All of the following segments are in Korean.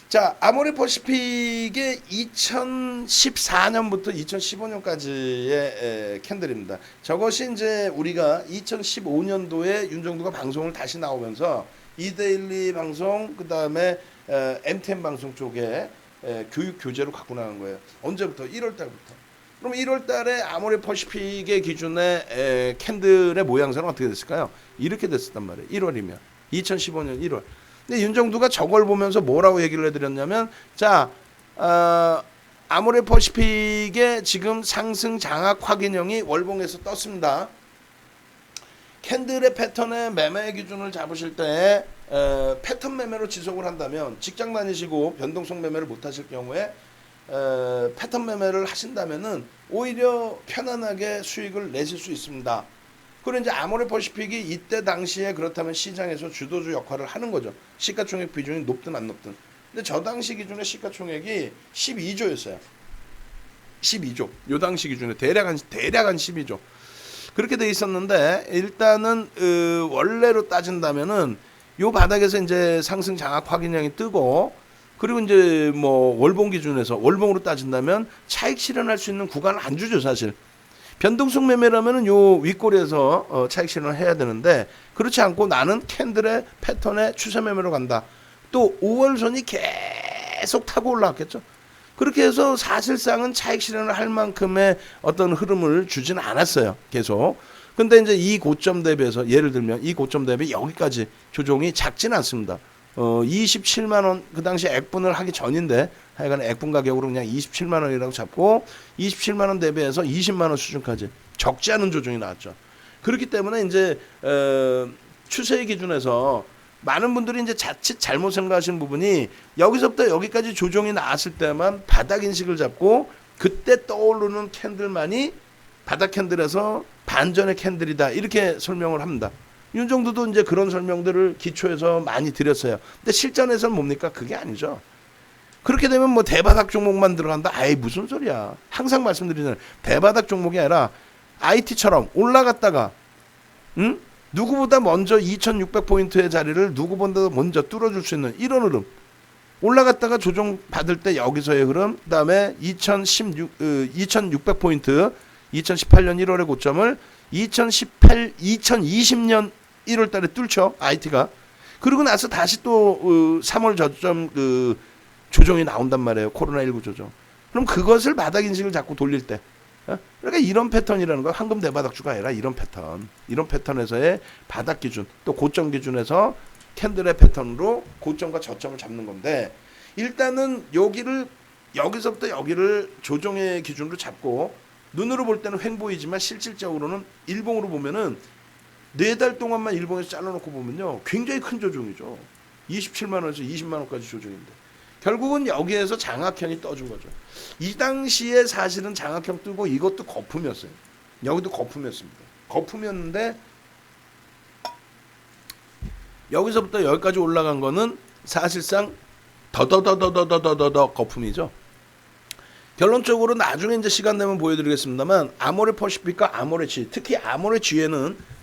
자, 아모레 퍼시픽의 2014년부터 2015년까지의 캔들입니다. 저것이 이제 우리가 2015년도에 윤정두가 방송을 다시 나오면서 이데일리 방송, 그 다음에 MTN 방송 쪽에 교육 교재로 갖고 나간 거예요. 언제부터? 1월 달부터. 그럼 1월 달에 아모레 퍼시픽의 기준의 캔들의 모양새는 어떻게 됐을까요? 이렇게 됐었단 말이에요. 1월이면. 2015년 1월. 근데 윤정두가 저걸 보면서 뭐라고 얘기를 해드렸냐면, 자, 아모레 퍼시픽의 지금 상승 장악 확인형이 월봉에서 떴습니다. 캔들의 패턴의 매매 기준을 잡으실 때 패턴 매매로 지속을 한다면, 직장 다니시고 변동성 매매를 못 하실 경우에 패턴 매매를 하신다면은 오히려 편안하게 수익을 내실 수 있습니다. 그리고 이제 아모레 퍼시픽이 이때 당시에 그렇다면 시장에서 주도주 역할을 하는 거죠. 시가총액 비중이 높든 안 높든. 근데 저 당시 기준의 시가총액이 12조였어요. 12조. 요 당시 기준에 대략 한 12조. 그렇게 돼 있었는데, 일단은 원래로 따진다면은 요 바닥에서 이제 상승 장악 확인량이 뜨고, 그리고 이제 뭐 월봉 기준에서 월봉으로 따진다면 차익 실현할 수 있는 구간을 안 주죠, 사실. 변동성 매매라면은 요 윗꼬리에서 차익 실현을 해야 되는데, 그렇지 않고 나는 캔들의 패턴의 추세 매매로 간다. 또 5월선이 계속 타고 올라왔겠죠. 그렇게 해서 사실상은 차익 실현을 할 만큼의 어떤 흐름을 주지는 않았어요, 계속. 근데 이제 이 고점 대비해서, 예를 들면 이 고점 대비 여기까지 조정이 작지는 않습니다. 27만 원, 그 당시 액분을 하기 전인데, 하여간 액분 가격으로 그냥 27만 원이라고 잡고 27만 원 대비해서 20만 원 수준까지 적지 않은 조정이 나왔죠. 그렇기 때문에 이제 추세의 기준에서 많은 분들이 이제 자칫 잘못 생각하시는 부분이, 여기서부터 여기까지 조정이 나왔을 때만 바닥 인식을 잡고 그때 떠오르는 캔들만이 바닥 캔들에서 반전의 캔들이다, 이렇게 설명을 합니다. 윤정두도 이제 그런 설명들을 기초해서 많이 드렸어요. 근데 실전에서는 뭡니까? 그게 아니죠. 그렇게 되면 뭐 대바닥 종목만 들어간다? 아이, 무슨 소리야. 항상 말씀드리는 대바닥 종목이 아니라 IT처럼 올라갔다가 누구보다 먼저 2600포인트의 자리를 누구보다 먼저 뚫어줄 수 있는 이런 흐름. 올라갔다가 조정 받을 때 여기서의 흐름, 그 다음에 2600포인트 2018년 1월의 고점을 2020년 1월 달에 뚫죠, IT가. 그리고 나서 다시 또 3월 저점 조정이 나온단 말이에요. 코로나19 조정. 그럼 그것을 바닥 인식을 자꾸 돌릴 때. 그러니까 이런 패턴이라는 거, 황금 대바닥주가 아니라 이런 패턴. 이런 패턴에서의 바닥 기준, 또 고점 기준에서 캔들의 패턴으로 고점과 저점을 잡는 건데, 일단은 여기서부터 여기를 조정의 기준으로 잡고, 눈으로 볼 때는 횡보이지만 실질적으로는 일봉으로 보면은 4달 동안만 일봉에서 잘라놓고 보면요, 굉장히 큰 조정이죠. 27만 원에서 20만 원까지 조정인데, 결국은 여기에서 장악형이 떠준 거죠. 이 당시에 사실은 장악형 뜨고 이것도 거품이었어요. 여기도 거품이었습니다. 거품이었는데 여기서부터 여기까지 올라간 거는 사실상 더더더더더더더 거품이죠. 결론적으로 나중에 이제 시간 되면 보여드리겠습니다만, 아모레 퍼시픽과 아모레 G, 특히 아모레 G에는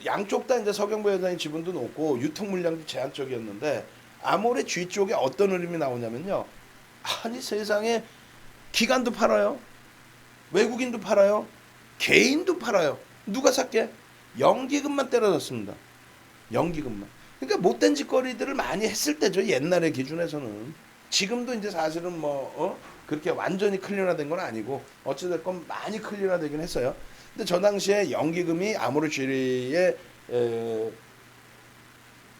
양쪽 다 이제 서경보 회장의 지분도 높고 유통 물량도 제한적이었는데, 아모레 G 쪽에 어떤 흐름이 나오냐면요, 아니 세상에 기관도 팔아요, 외국인도 팔아요, 개인도 팔아요. 누가 샀게? 연기금만 때려졌습니다. 연기금만. 그러니까 못된 짓거리들을 많이 했을 때죠, 옛날의 기준에서는. 지금도 이제 사실은 그렇게 완전히 클리어된 건 아니고 어찌됐건 많이 클리어되긴 했어요. 근데 저 당시에 연기금이 아모레 G의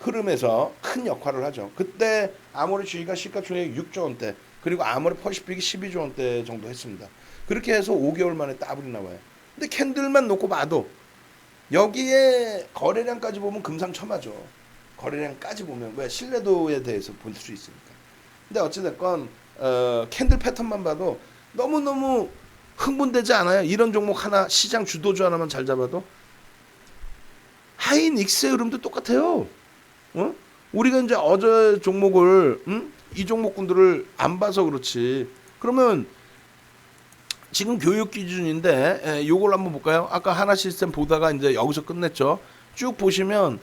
흐름에서 큰 역할을 하죠. 그때 아모레 G가 시가총액 6조 원대, 그리고 아모레 퍼시픽이 12조 원대 정도 했습니다. 그렇게 해서 5개월 만에 따블이 나와요. 근데 캔들만 놓고 봐도 여기에 거래량까지 보면 금상첨화죠. 거래량까지 보면 왜 신뢰도에 대해서 볼 수 있으니까. 근데 어찌됐건 캔들 패턴만 봐도 너무너무 흥분되지 않아요? 이런 종목 하나, 시장 주도주 하나만 잘 잡아도. 하이닉스의 흐름도 똑같아요. 우리가 이제 어제 종목을 이 종목군들을 안 봐서 그렇지. 그러면 지금 교육 기준인데 요걸 한번 볼까요? 아까 하나 시스템 보다가 이제 여기서 끝냈죠. 쭉 보시면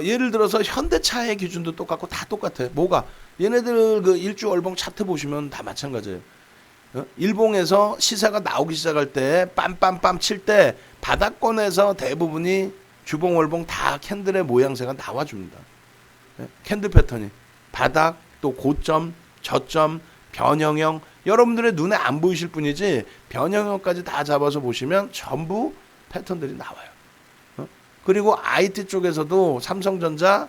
예를 들어서 현대차의 기준도 똑같고 다 똑같아. 뭐가? 얘네들 그 일주 월봉 차트 보시면 다 마찬가지예요. 일봉에서 시세가 나오기 시작할 때 빰빰빰 칠 때 바닥권에서 대부분이 주봉 월봉 다 캔들의 모양새가 나와줍니다. 캔들 패턴이 바닥 또 고점 저점 변형형 여러분들의 눈에 안 보이실 뿐이지 변형형까지 다 잡아서 보시면 전부 패턴들이 나와요. 그리고 IT 쪽에서도 삼성전자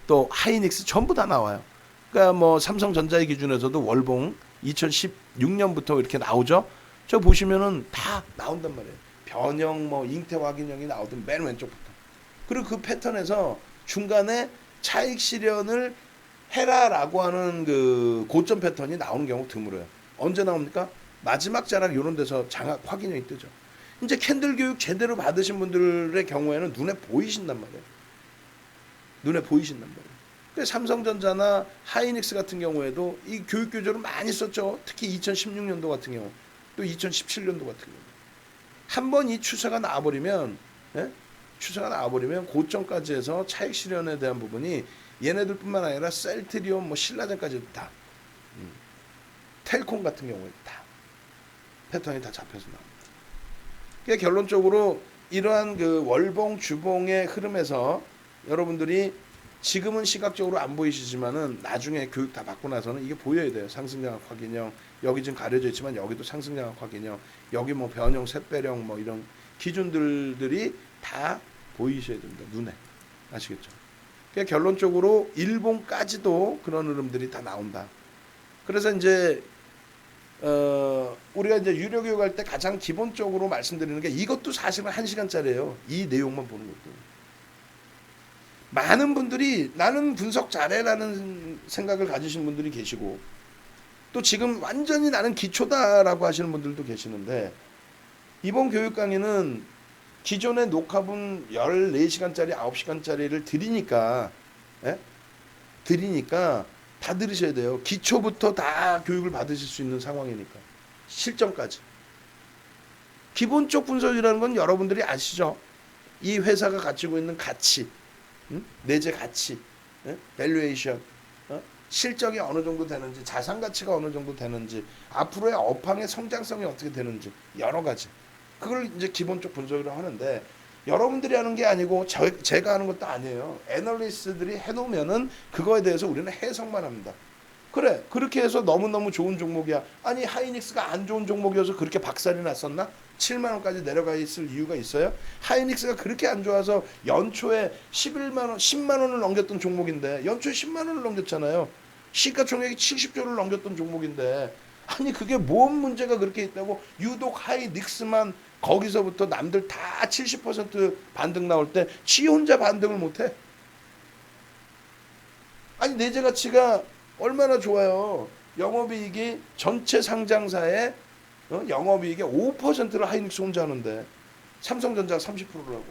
또 하이닉스 전부 다 나와요. 그러니까 뭐 삼성전자의 기준에서도 월봉 2016년부터 이렇게 나오죠. 저 보시면은 다 나온단 말이에요. 변형 뭐 잉태 확인형이 나오든 맨 왼쪽부터. 그리고 그 패턴에서 중간에 차익 실현을 해라라고 하는 그 고점 패턴이 나오는 경우 드물어요. 언제 나옵니까? 마지막 자락 이런 데서 장악 확인형이 뜨죠. 이제 캔들 교육 제대로 받으신 분들의 경우에는 눈에 보이신단 말이에요. 눈에 보이신단 말이에요. 그래서 삼성전자나 하이닉스 같은 경우에도 이 교육 교조를 많이 썼죠. 특히 2016년도 같은 경우, 또 2017년도 같은 경우. 한번 이 추세가 나와버리면, 추세가 나와버리면 고점까지 해서 차익 실현에 대한 부분이 얘네들뿐만 아니라 셀트리온, 뭐 신라젠까지 다, 텔콤 같은 경우에 다 패턴이 다 잡혀서 나옵니다. 그러니까 결론적으로 이러한 그 월봉 주봉의 흐름에서 여러분들이 지금은 시각적으로 안 보이시지만은 나중에 교육 다 받고 나서는 이게 보여야 돼요. 상승장악 확인형, 여기 지금 가려져 있지만 여기도 상승장악 확인형, 여기 뭐 변형, 샛배령 뭐 이런 기준들이 다 보이셔야 됩니다. 눈에. 아시겠죠? 그러니까 결론적으로 일봉까지도 그런 흐름들이 다 나온다. 그래서 이제 우리가 이제 유료 교육할 때 가장 기본적으로 말씀드리는 게 이것도 사실은 1시간짜리예요. 이 내용만 보는 것도. 많은 분들이 나는 분석 잘해라는 생각을 가지신 분들이 계시고 또 지금 완전히 나는 기초다라고 하시는 분들도 계시는데 이번 교육 강의는 기존의 녹화분 14시간짜리 9시간짜리를 드리니까 다 들으셔야 돼요. 기초부터 다 교육을 받으실 수 있는 상황이니까 실전까지. 기본적 분석이라는 건 여러분들이 아시죠? 이 회사가 가지고 있는 가치, 내재 가치, 밸류에이션, 실적이 어느 정도 되는지, 자산 가치가 어느 정도 되는지, 앞으로의 업황의 성장성이 어떻게 되는지 여러 가지. 그걸 이제 기본적 분석이라고 하는데 여러분들이 하는 게 아니고 제가 하는 것도 아니에요. 애널리스트들이 해놓으면은 그거에 대해서 우리는 해석만 합니다. 그래 그렇게 해서 너무너무 좋은 종목이야. 아니 하이닉스가 안 좋은 종목이어서 그렇게 박살이 났었나? 7만 원까지 내려가 있을 이유가 있어요? 하이닉스가 그렇게 안 좋아서 연초에 11만 원, 10만 원을 넘겼던 종목인데 연초에 10만 원을 넘겼잖아요. 시가총액이 70조를 넘겼던 종목인데 아니 그게 뭔 문제가 그렇게 있다고 유독 하이닉스만 거기서부터 남들 다 70% 반등 나올 때 지 혼자 반등을 못해? 아니 내재 가치가 얼마나 좋아요. 영업이익이 전체 상장사의 영업이익의 5%를 하이닉스 혼자 하는데 삼성전자가 30%라고.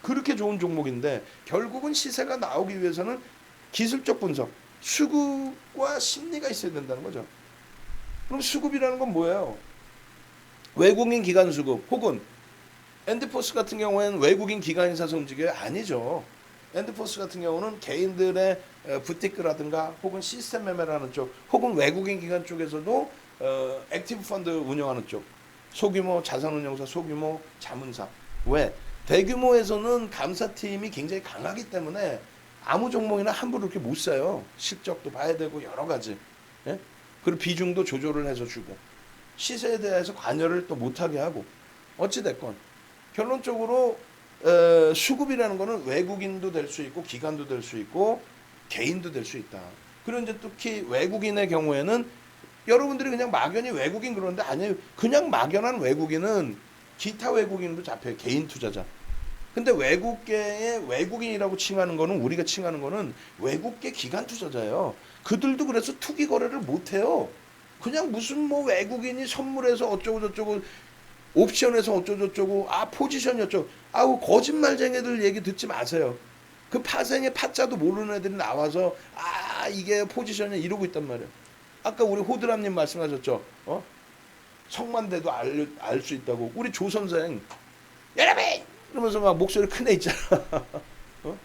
그렇게 좋은 종목인데 결국은 시세가 나오기 위해서는 기술적 분석, 수급과 심리가 있어야 된다는 거죠. 그럼 수급이라는 건 뭐예요? 외국인 기관 수급 혹은 엔드포스 같은 경우에는 외국인 기관이 사서 움직여요? 아니죠. 엔드포스 같은 경우는 개인들의 부티크라든가 혹은 시스템 매매를 하는 쪽 혹은 외국인 기관 쪽에서도 액티브 펀드 운영하는 쪽 소규모 자산운용사 소규모 자문사. 왜? 대규모에서는 감사팀이 굉장히 강하기 때문에 아무 종목이나 함부로 이렇게 못 사요. 실적도 봐야 되고 여러 가지. 예? 그리고 비중도 조절을 해서 주고 시세에 대해서 관여를 또 못하게 하고 어찌됐건 결론적으로 수급이라는 거는 외국인도 될 수 있고 기관도 될 수 있고 개인도 될 수 있다. 그리고 이제 특히 외국인의 경우에는 여러분들이 그냥 막연히 외국인 그러는데 아니에요. 그냥 막연한 외국인은 기타 외국인도 잡혀요. 개인 투자자. 근데 외국계의 외국인이라고 칭하는 거는 우리가 칭하는 거는 외국계 기관 투자자예요. 그들도 그래서 투기 거래를 못 해요. 그냥 무슨 뭐 외국인이 선물해서 어쩌고 저쩌고 옵션에서 어쩌고 저쩌고 포지션이 어쩌고 아우 거짓말쟁이들 얘기 듣지 마세요. 그 파생의 파자도 모르는 애들이 나와서 이게 포지션이 이러고 있단 말이에요. 아까 우리 호드람님 말씀하셨죠. 성만 대도 알 수 있다고. 우리 조 선생 여러분 이러면서 막 목소리 큰 애 있잖아. 어?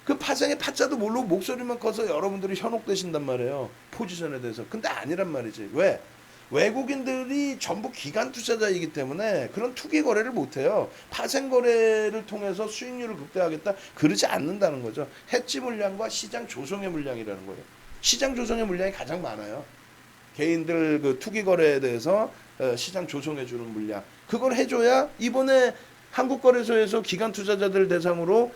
그 파생의 파자도 모르고 목소리만 커서 여러분들이 현혹되신단 말이에요. 포지션에 대해서. 근데 아니란 말이지. 왜? 외국인들이 전부 기관 투자자이기 때문에 그런 투기 거래를 못해요. 파생 거래를 통해서 수익률을 극대화하겠다? 그러지 않는다는 거죠. 해지 물량과 시장 조성의 물량이라는 거예요. 시장 조성의 물량이 가장 많아요. 개인들 그 투기 거래에 대해서 시장 조성해 주는 물량. 그걸 해줘야 이번에 한국거래소에서 기관 투자자들 대상으로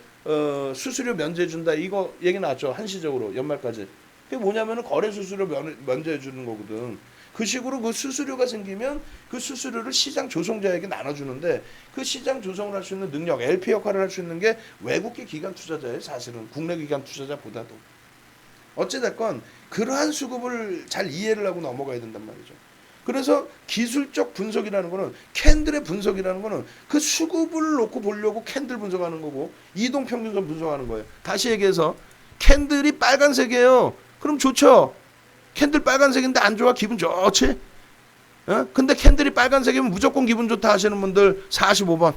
수수료 면제해 준다. 이거 얘기 나왔죠. 한시적으로 연말까지. 그게 뭐냐면은 거래 수수료 면제해 주는 거거든. 그 식으로 그 수수료가 생기면 그 수수료를 시장 조성자에게 나눠주는데 그 시장 조성을 할 수 있는 능력, LP 역할을 할 수 있는 게 외국계 기관 투자자예요. 사실은 국내 기관 투자자보다도. 어찌됐건 그러한 수급을 잘 이해를 하고 넘어가야 된단 말이죠. 그래서 기술적 분석이라는 거는 캔들의 분석이라는 거는 그 수급을 놓고 보려고 캔들 분석하는 거고 이동평균선 분석하는 거예요. 다시 얘기해서 캔들이 빨간색이에요. 그럼 좋죠. 캔들 빨간색인데 안 좋아? 기분 좋지? 어? 근데 캔들이 빨간색이면 무조건 기분 좋다 하시는 분들 45번.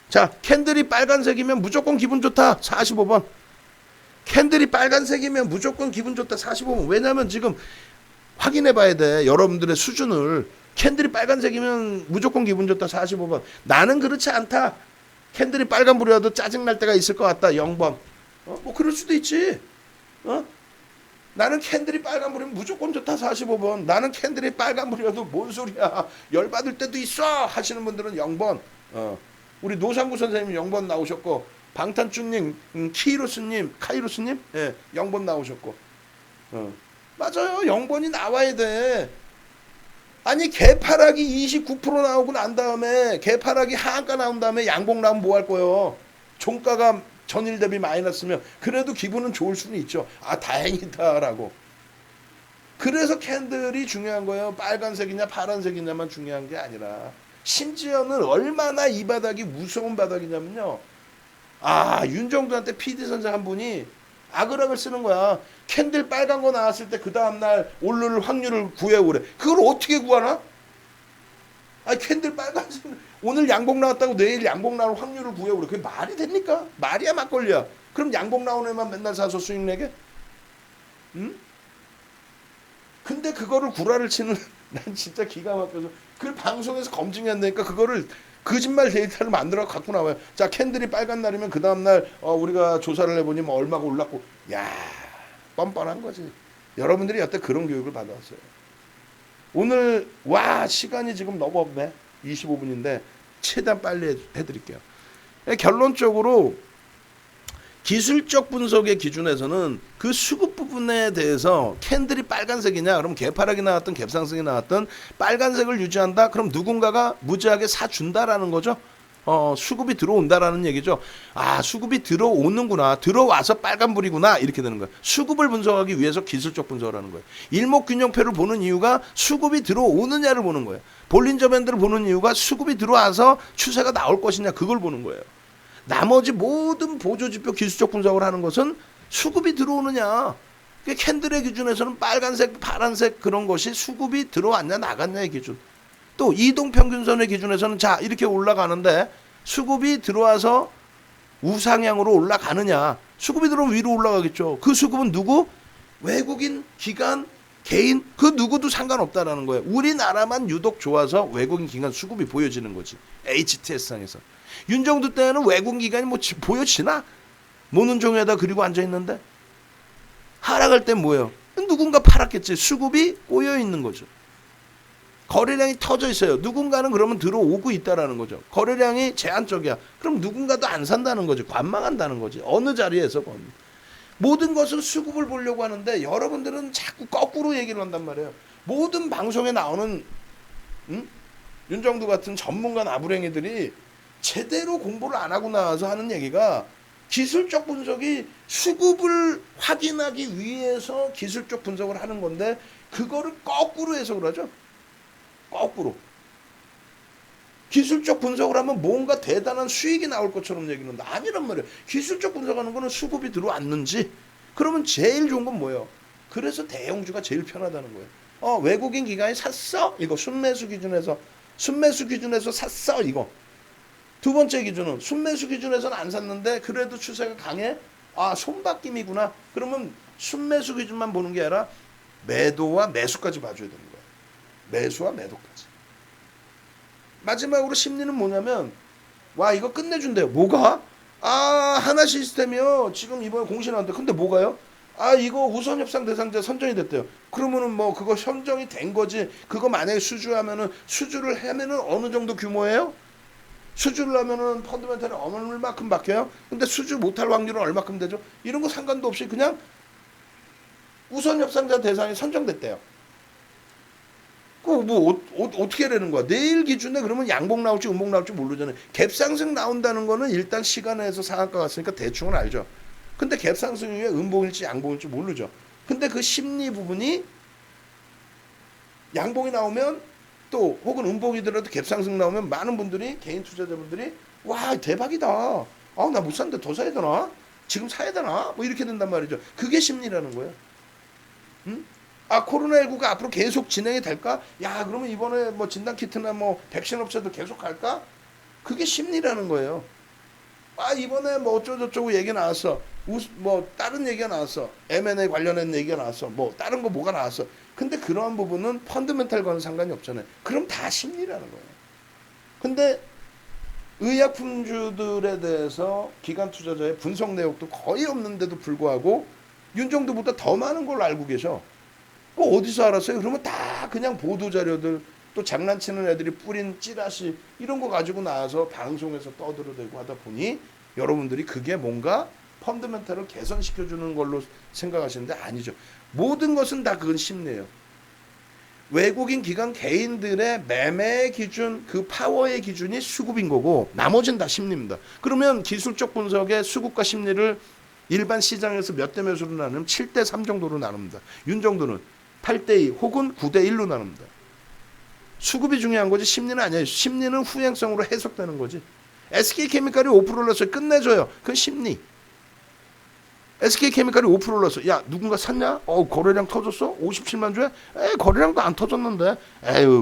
자, 캔들이 빨간색이면 무조건 기분 좋다 45번. 캔들이 빨간색이면 무조건 기분 좋다 45번. 왜냐면 지금 확인해 봐야 돼. 여러분들의 수준을. 캔들이 빨간색이면 무조건 기분 좋다 45번. 나는 그렇지 않다. 캔들이 빨간불이라도 짜증날 때가 있을 것 같다 0번. 뭐 그럴 수도 있지. 나는 캔들이 빨간불이면 무조건 좋다 45번. 나는 캔들이 빨간불이라도 뭔 소리야. 열받을 때도 있어 하시는 분들은 0번. 우리 노상구 선생님 0번 나오셨고 방탄쭈님, 카이로스님, 예, 0번 나오셨고. 맞아요. 0번이 나와야 돼. 아니, 개파락이 29% 나오고 난 다음에, 개파락이 하한가 나온 다음에 양봉 나오면 뭐 할 거예요? 종가가 전일 대비 마이너스면, 그래도 기분은 좋을 수는 있죠. 아, 다행이다라고. 그래서 캔들이 중요한 거예요. 빨간색이냐, 파란색이냐만 중요한 게 아니라. 심지어는 얼마나 이 바닥이 무서운 바닥이냐면요. 아, 윤정두한테 PD 선생 한 분이 악을악을 쓰는 거야. 캔들 빨간 거 나왔을 때 그 다음날 오를 확률을 구해오래. 그걸 어떻게 구하나? 아, 캔들 빨간색 오늘 양봉 나왔다고 내일 양봉 나올 확률을 구해오래. 그게 말이 됩니까? 말이야 막걸리야. 그럼 양봉 나오는 애만 맨날 사서 수익 내게? 응? 근데 그거를 구라를 치는 난 진짜 기가 막혀서 그 방송에서 검증이 안 되니까 그거를 거짓말 데이터를 만들어 갖고 나와요. 자, 캔들이 빨간 날이면 그 다음날 우리가 조사를 해보니 뭐 얼마가 올랐고. 야, 뻔뻔한 거지. 여러분들이 여태 그런 교육을 받아왔어요. 오늘 와 시간이 지금 너무 없네. 25분인데 최대한 빨리 해드릴게요. 결론적으로 기술적 분석의 기준에서는 그 수급 부분에 대해서 캔들이 빨간색이냐 그럼 개파락이 나왔든 갭상승이 나왔든 빨간색을 유지한다 그럼 누군가가 무지하게 사준다라는 거죠. 수급이 들어온다라는 얘기죠. 아, 수급이 들어오는구나. 들어와서 빨간불이구나. 이렇게 되는 거예요. 수급을 분석하기 위해서 기술적 분석을 하는 거예요. 일목균형표를 보는 이유가 수급이 들어오느냐를 보는 거예요. 볼린저 밴드를 보는 이유가 수급이 들어와서 추세가 나올 것이냐 그걸 보는 거예요. 나머지 모든 보조지표 기술적 분석을 하는 것은 수급이 들어오느냐. 캔들의 기준에서는 빨간색, 파란색 그런 것이 수급이 들어왔냐 나갔냐의 기준. 또 이동평균선의 기준에서는 자 이렇게 올라가는데 수급이 들어와서 우상향으로 올라가느냐. 수급이 들어오면 위로 올라가겠죠. 그 수급은 누구? 외국인, 기관, 개인 그 누구도 상관없다라는 거예요. 우리나라만 유독 좋아서 외국인 기관 수급이 보여지는 거지. HTS상에서. 윤정두 때는 외국인 기관이 뭐 보여지나? 모는 종에다 그리고 앉아있는데 하락할 땐 뭐예요? 누군가 팔았겠지. 수급이 꼬여있는 거죠. 거래량이 터져 있어요. 누군가는 그러면 들어오고 있다라는 거죠. 거래량이 제한적이야. 그럼 누군가도 안 산다는 거지. 관망한다는 거지. 어느 자리에서 모든 것은 수급을 보려고 하는데 여러분들은 자꾸 거꾸로 얘기를 한단 말이에요. 모든 방송에 나오는 윤정두 같은 전문가 나부랭이들이 제대로 공부를 안 하고 나와서 하는 얘기가 기술적 분석이 수급을 확인하기 위해서 기술적 분석을 하는 건데 그거를 거꾸로 해석을 하죠. 거꾸로. 기술적 분석을 하면 뭔가 대단한 수익이 나올 것처럼 얘기하는데 아니란 말이에요. 기술적 분석하는 거는 수급이 들어왔는지 그러면 제일 좋은 건 뭐예요? 그래서 대형주가 제일 편하다는 거예요. 외국인 기관이 샀어? 이거 순매수 기준에서 샀어? 이거. 두 번째 기준은 순매수 기준에서는 안 샀는데 그래도 추세가 강해? 손바뀜이구나. 그러면 순매수 기준만 보는 게 아니라 매도와 매수까지 봐줘야 되는 거야. 매수와 매도까지. 마지막으로 심리는 뭐냐면 이거 끝내준대요. 뭐가? 하나 시스템이요. 지금 이번에 공시 나왔는데 근데 뭐가요? 이거 우선협상 대상자 선정이 됐대요. 그러면은 뭐 그거 선정이 된 거지. 그거 만약에 수주를 하면은 어느 정도 규모예요? 수주를 하면은 펀드멘탈이 얼마큼 바뀌어요? 근데 수주 못할 확률은 얼마큼 되죠? 이런 거 상관도 없이 그냥 우선협상자 대상이 선정됐대요. 어떻게 되는 거야? 내일 기준에 그러면 양봉 나올지 음봉 나올지 모르잖아요. 갭상승 나온다는 거는 일단 시간에서 상한가 갔으니까 대충은 알죠. 근데 갭상승 이후에 음봉일지 양봉일지 모르죠. 근데 그 심리 부분이 양봉이 나오면 또 혹은 음봉이더라도 갭상승 나오면 많은 분들이 개인 투자자분들이 와 대박이다. 나 못 샀는데 더 사야 되나? 지금 사야 되나? 뭐 이렇게 된단 말이죠. 그게 심리라는 거예요. 응? 코로나19가 앞으로 계속 진행이 될까? 그러면 이번에 뭐 진단키트나 뭐 백신 업체도 계속 갈까? 그게 심리라는 거예요. 이번에 뭐 어쩌고저쩌고 얘기 나왔어. 뭐 다른 얘기가 나왔어. M&A 관련된 얘기가 나왔어. 뭐 다른 거 뭐가 나왔어. 근데 그러한 부분은 펀드멘탈과는 상관이 없잖아요. 그럼 다 심리라는 거예요. 근데 의약품주들에 대해서 기관 투자자의 분석 내역도 거의 없는데도 불구하고 윤정도보다 더 많은 걸 알고 계셔. 어디서 알았어요? 그러면 다 그냥 보도자료들 또 장난치는 애들이 뿌린 찌라시 이런 거 가지고 나와서 방송에서 떠들어대고 하다 보니 여러분들이 그게 뭔가 펀드멘탈을 개선시켜주는 걸로 생각하시는데 아니죠. 모든 것은 다 그건 심리예요. 외국인 기관 개인들의 매매 기준 그 파워의 기준이 수급인 거고 나머지는 다 심리입니다. 그러면 기술적 분석의 수급과 심리를 일반 시장에서 몇 대 몇으로 나누면 7대 3 정도로 나눕니다. 윤정도는 8대 2 혹은 9대 1로 나눕니다. 수급이 중요한 거지 심리는 아니에요. 심리는 후행성으로 해석되는 거지. SK케미칼이 5% 올랐어요. 끝내줘요. 그건 심리. SK케미칼이 5% 올랐어. 누군가 샀냐? 거래량 터졌어? 57만 주에? 거래량도 안 터졌는데.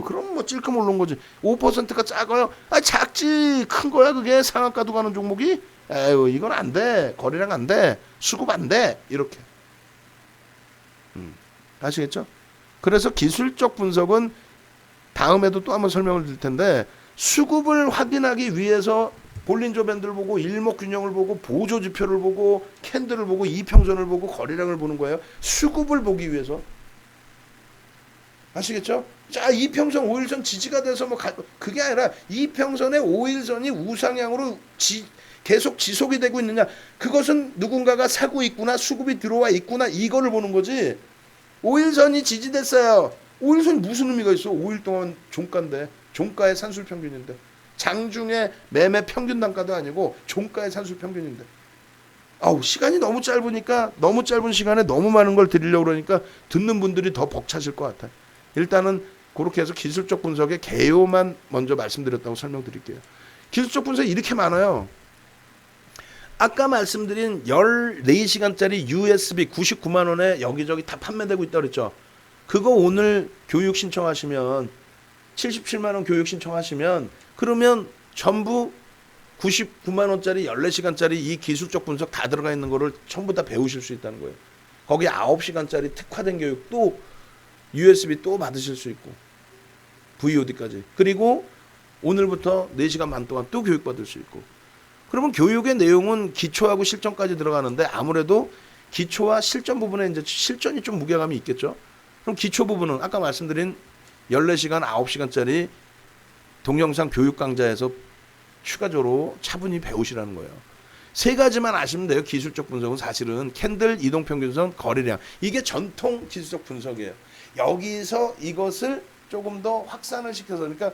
그럼 뭐 찔끔 오른 거지. 5%가 작아요? 작지. 큰 거야 그게 상한가도 가는 종목이? 이건 안 돼. 거래량 안 돼. 수급 안 돼. 이렇게. 아시겠죠? 그래서 기술적 분석은 다음에도 또 한번 설명을 드릴 텐데 수급을 확인하기 위해서 볼린저 밴드를 보고 일목균형을 보고 보조지표를 보고 캔들을 보고 이평선을 보고 거래량을 보는 거예요. 수급을 보기 위해서. 아시겠죠? 이평선 5일선 지지가 돼서 그게 아니라 이평선의 5일선이 우상향으로 계속 지속이 되고 있느냐. 그것은 누군가가 사고 있구나 수급이 들어와 있구나 이거를 보는 거지. 5일선이 지지됐어요. 5일선이 무슨 의미가 있어? 5일 동안 종가인데 종가의 산술평균인데 장중에 매매 평균 단가도 아니고 종가의 산술평균인데 시간이 너무 짧으니까 너무 짧은 시간에 너무 많은 걸 드리려고 그러니까 듣는 분들이 더 벅차실 것 같아요. 일단은 그렇게 해서 기술적 분석의 개요만 먼저 말씀드렸다고 설명드릴게요. 기술적 분석이 이렇게 많아요. 아까 말씀드린 14시간짜리 USB 99만 원에 여기저기 다 판매되고 있다고 그랬죠. 그거 오늘 교육 신청하시면 77만 원 교육 신청하시면 그러면 전부 99만 원짜리 14시간짜리 이 기술적 분석 다 들어가 있는 거를 전부 다 배우실 수 있다는 거예요. 거기 9시간짜리 특화된 교육 또 USB 또 받으실 수 있고 VOD까지. 그리고 오늘부터 4시간 반 동안 또 교육 받을 수 있고. 그러면 교육의 내용은 기초하고 실전까지 들어가는데 아무래도 기초와 실전 부분에 이제 실전이 좀 무게감이 있겠죠. 그럼 기초 부분은 아까 말씀드린 14시간 9시간짜리 동영상 교육 강좌에서 추가적으로 차분히 배우시라는 거예요. 세 가지만 아시면 돼요. 기술적 분석은 사실은 캔들, 이동평균선, 거래량. 이게 전통 기술적 분석이에요. 여기서 이것을 조금 더 확산을 시켜서 그러니까